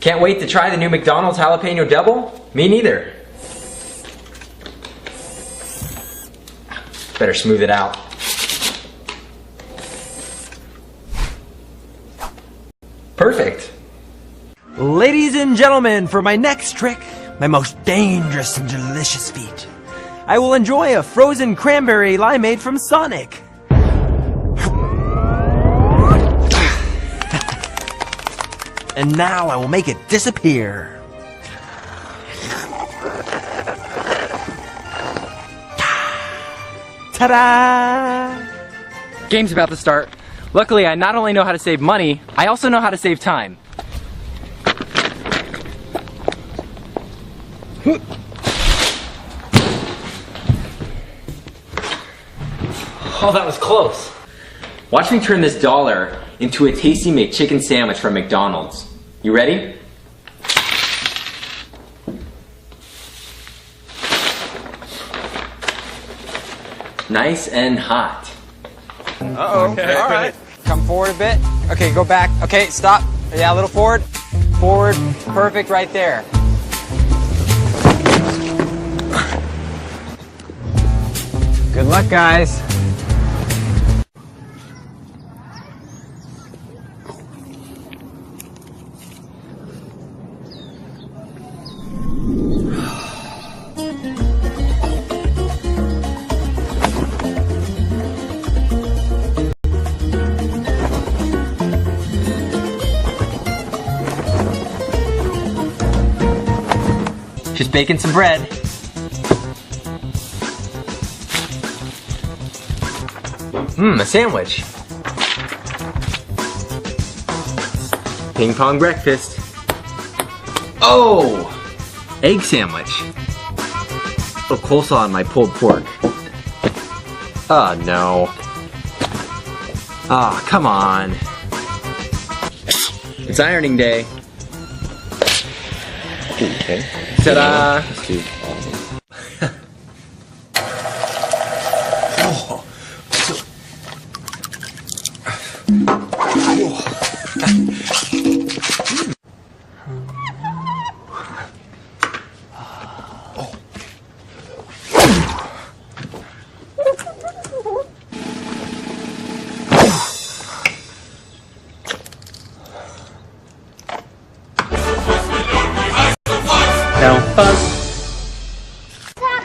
Can't wait to try the new McDonald's jalapeno double? Me neither. Better smooth it out. Perfect. Ladies and gentlemen, for my next trick, my most dangerous and delicious feat, I will enjoy a frozen cranberry limeade from Sonic. And now I will make it disappear. Ta-da! Game's about to start. Luckily, I not only know how to save money, I also know how to save time. Oh, that was close. Watch me turn this dollar into a tasty McChicken sandwich from McDonald's. You ready? Nice and hot. Uh-oh. Okay. All right. Come forward a bit. Okay, go back. Okay, stop. Yeah, a little forward. Forward. Perfect right there. Good luck, guys. Just baking some bread. A sandwich. Ping pong breakfast. Oh! Egg sandwich. A little coleslaw on my pulled pork. Oh no. Oh, come on. It's ironing day. Okay. Ta-da!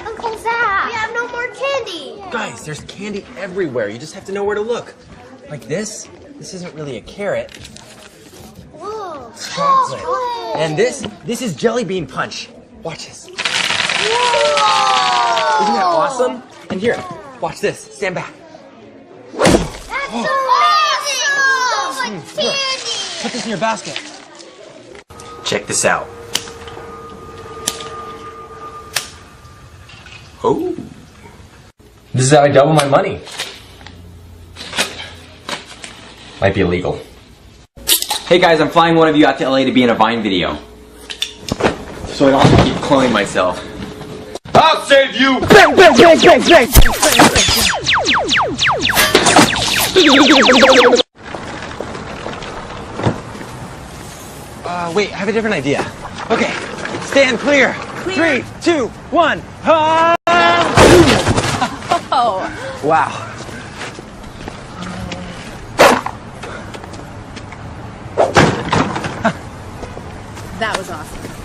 Uncle Zach, we have no more candy. Guys, there's candy everywhere. You just have to know where to look. Like this. This isn't really a carrot. Whoa. Chocolate. And this is jelly bean punch. Watch this. Whoa. Isn't that awesome? And here, watch this. Stand back. That's so amazing. So much candy. Put this in your basket. Check this out. Oh. This is how I double my money. Might be illegal. Hey guys, I'm flying one of you out to LA to be in a Vine video. So I don't have to keep cloning myself. I'll save you! Wait, I have a different idea. Okay, stand clear. 3, 2, 1. Oh. Wow. That was awesome.